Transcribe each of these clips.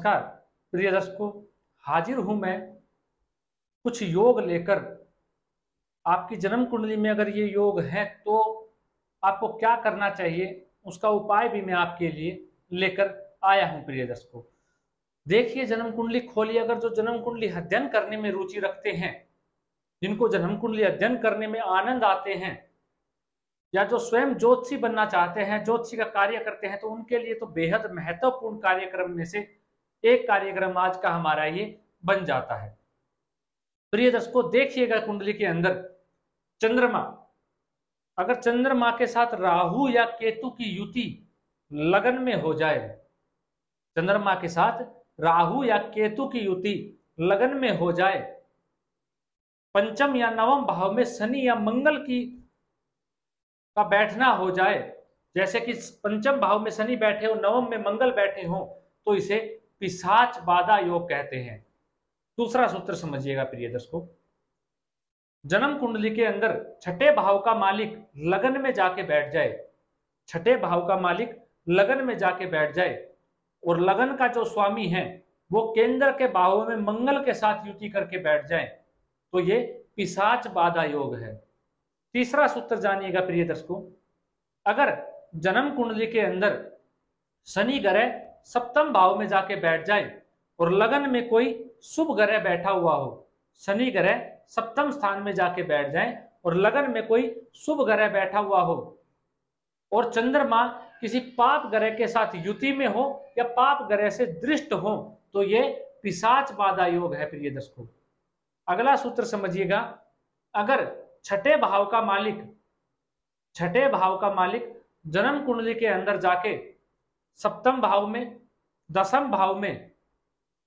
नमस्कार प्रिय दर्शकों, हाजिर हूं मैं कुछ योग लेकर। आपकी जन्म कुंडली में अगर ये योग है तो आपको क्या करना चाहिए, उसका उपाय भी मैं आपके लिए लेकर आया हूं। प्रिय दर्शकों, देखिए, जन्म कुंडली खोलिए। अगर जो जन्म कुंडली अध्ययन करने में रुचि रखते हैं, जिनको जन्म कुंडली अध्ययन करने में आनंद आते हैं, या जो स्वयं ज्योतिषी बनना चाहते हैं, ज्योतिषी का कार्य करते हैं, तो उनके लिए तो बेहद महत्वपूर्ण कार्यक्रम में से एक कार्यक्रम आज का हमारा ये बन जाता है। प्रिय दर्शकों, देखिएगा कुंडली के अंदर चंद्रमा, अगर चंद्रमा के साथ राहु या केतु की युति लगन में हो जाए, चंद्रमा के साथ राहु या केतु की युति लगन में हो जाए, पंचम या नवम भाव में शनि या मंगल की का बैठना हो जाए, जैसे कि पंचम भाव में शनि बैठे हो, नवम में मंगल बैठे हो, तो इसे पिशाच बाधा योग कहते हैं। दूसरा सूत्र समझिएगा प्रिय दर्शकों, जन्म कुंडली के अंदर छठे भाव का मालिक लगन में जाके बैठ जाए, छठे भाव का मालिक लगन में जाके बैठ जाए, और लगन का जो स्वामी है वो केंद्र के भावों में मंगल के साथ युति करके बैठ जाए, तो ये पिशाच बाधा योग है। तीसरा सूत्र जानिएगा प्रिय दर्शकों, अगर जन्म कुंडली के अंदर शनि ग्रह सप्तम भाव में जाके बैठ जाए और लगन में कोई शुभ ग्रह बैठा हुआ हो, शनि ग्रह सप्तम स्थान में जाके बैठ जाए और लगन में कोई शुभ ग्रह बैठा हुआ हो, और चंद्रमा किसी पाप ग्रह के साथ युति में हो या पाप ग्रह से दृष्ट हो, तो ये पिशाच बाधा योग है। प्रिय दर्शकों, अगला सूत्र समझिएगा, अगर छठे भाव का मालिक जन्म कुंडली के अंदर जाके सप्तम भाव में, दसम भाव में,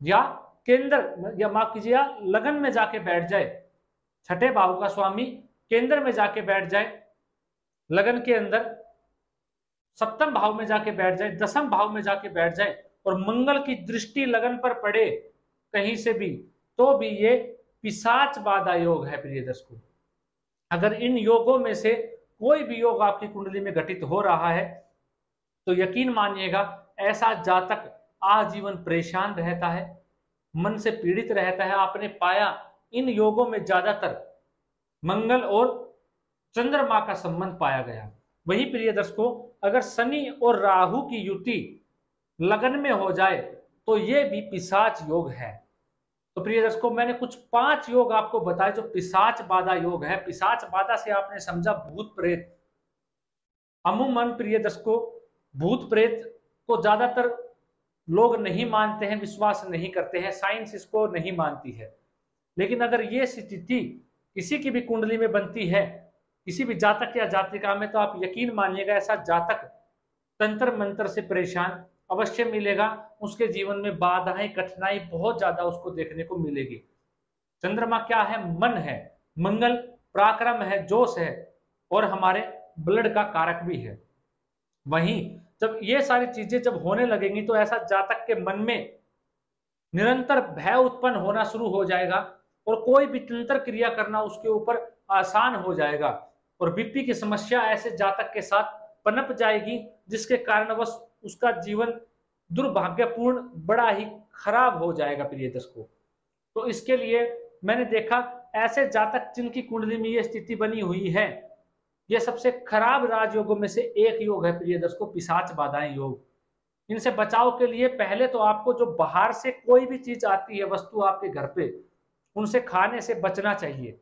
या केंद्र, या माफ कीजिए, लगन में जाके बैठ जाए, छठे भाव का स्वामी केंद्र में जाके बैठ जाए, लगन के अंदर सप्तम भाव में जाके बैठ जाए, दसम भाव में जाके बैठ जाए, और मंगल की दृष्टि लगन पर पड़े कहीं से भी, तो भी ये पिशाच बाधा योग है। प्रिय दर्शकों, अगर इन योगों में से कोई भी योग आपकी कुंडली में घटित हो रहा है, तो यकीन मानिएगा ऐसा जातक आजीवन परेशान रहता है, मन से पीड़ित रहता है। आपने पाया इन योगों में ज्यादातर मंगल और चंद्रमा का संबंध पाया गया। वही प्रिय दर्शकों, अगर शनि और राहु की युति लगन में हो जाए, तो ये भी पिशाच योग है। तो प्रिय दर्शकों, मैंने कुछ 5 योग आपको बताए जो पिशाच बाधा योग है। पिशाच बाधा से आपने समझा भूत प्रेत। अमूमन प्रिय दर्शकों, भूत प्रेत को ज्यादातर लोग नहीं मानते हैं, विश्वास नहीं करते हैं, साइंस इसको नहीं मानती है। लेकिन अगर ये स्थिति किसी की भी कुंडली में बनती है, किसी भी जातक या जातिका में, तो आप यकीन मानिएगा ऐसा जातक तंत्र मंत्र से परेशान अवश्य मिलेगा। उसके जीवन में बाधाएं, कठिनाई बहुत ज्यादा उसको देखने को मिलेगी। चंद्रमा क्या है? मन है, मंगल पराक्रम है, जोश है, और हमारे ब्लड का कारक भी है। वहीं जब ये सारी चीजें जब होने लगेंगी, तो ऐसा जातक के मन में निरंतर भय उत्पन्न होना शुरू हो जाएगा, और कोई भी तंत्र क्रिया करना उसके ऊपर आसान हो जाएगा, और बीपी की समस्या ऐसे जातक के साथ पनप जाएगी, जिसके कारणवश उसका जीवन दुर्भाग्यपूर्ण बड़ा ही खराब हो जाएगा। प्रिय दर्शकों, तो इसके लिए मैंने देखा ऐसे जातक जिनकी कुंडली में ये स्थिति बनी हुई है, ये सबसे खराब राजयोगों में से एक योग है। प्रिय दर्शकों, पिशाच बाधाएं योग। इनसे बचाव के लिए पहले तो आपको जो बाहर से कोई भी चीज आती है, वस्तु आपके घर पे, उनसे खाने से बचना चाहिए।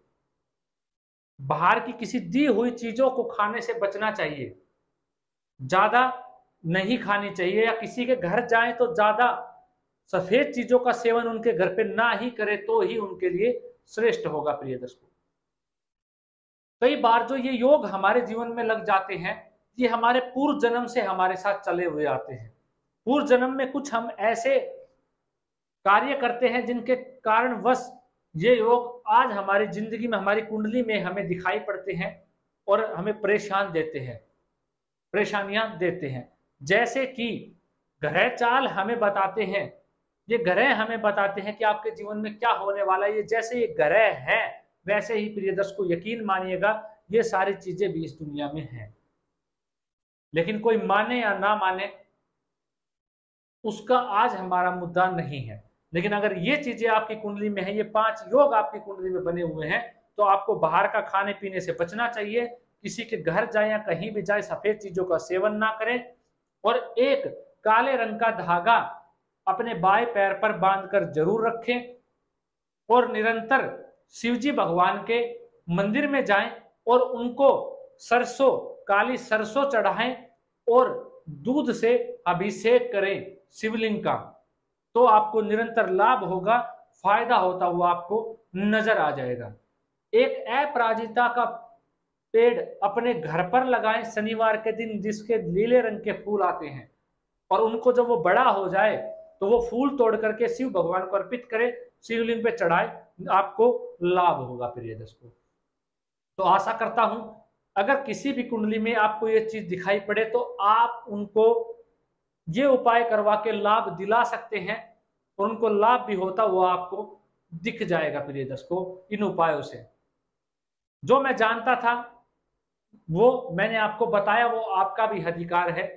बाहर की किसी दी हुई चीजों को खाने से बचना चाहिए, ज्यादा नहीं खानी चाहिए, या किसी के घर जाएं तो ज्यादा सफेद चीजों का सेवन उनके घर पे ना ही करे, तो ही उनके लिए श्रेष्ठ होगा। प्रिय दर्शकों, कई बार जो ये योग हमारे जीवन में लग जाते हैं, ये हमारे पूर्व जन्म से हमारे साथ चले हुए आते हैं। पूर्व जन्म में कुछ हम ऐसे कार्य करते हैं जिनके कारणवश ये योग आज हमारी जिंदगी में, हमारी कुंडली में हमें दिखाई पड़ते हैं और हमें परेशानियां देते हैं। जैसे कि ग्रह चाल हमें बताते हैं, ये ग्रह हमें बताते हैं कि आपके जीवन में क्या होने वाला है। ये जैसे ये ग्रह है, वैसे ही प्रिय दर्शकों यकीन मानिएगा ये सारी चीजें भी इस दुनिया में हैं। लेकिन कोई माने या ना माने, उसका आज हमारा मुद्दा नहीं है। लेकिन अगर ये चीजें आपकी कुंडली में है, ये 5 योग आपकी कुंडली में बने हुए हैं, तो आपको बाहर का खाने पीने से बचना चाहिए। किसी के घर जाए या कहीं भी जाए सफेद चीजों का सेवन ना करें, और एक काले रंग का धागा अपने बाएं पैर पर बांधकर जरूर रखें, और निरंतर शिवजी भगवान के मंदिर में जाएं और उनको सरसों, काली सरसों चढ़ाएं और दूध से अभिषेक करें शिवलिंग का, तो आपको निरंतर लाभ होगा, फायदा होता हुआ आपको नजर आ जाएगा। एक अपराजिता का पेड़ अपने घर पर लगाएं शनिवार के दिन, जिसके नीले रंग के फूल आते हैं, और उनको जब वो बड़ा हो जाए तो वो फूल तोड़ करके शिव भगवान को अर्पित करें, शिवलिंग पे चढ़ाए, आपको लाभ होगा प्रिय दर्शकों। तो आशा करता हूं अगर किसी भी कुंडली में आपको ये चीज दिखाई पड़े तो आप उनको ये उपाय करवा के लाभ दिला सकते हैं, और उनको लाभ भी होता वो आपको दिख जाएगा प्रिय दर्शकों इन उपायों से। जो मैं जानता था वो मैंने आपको बताया, वो आपका भी अधिकार है।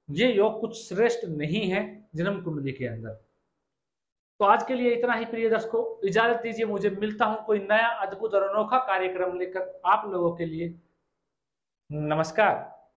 ये योग कुछ श्रेष्ठ नहीं है जन्म कुंडली के अंदर। तो आज के लिए इतना ही प्रिय दर्शकों, इजाजत दीजिए, मुझे मिलता हूं कोई नया अद्भुत और अनोखा कार्यक्रम लेकर आप लोगों के लिए। नमस्कार।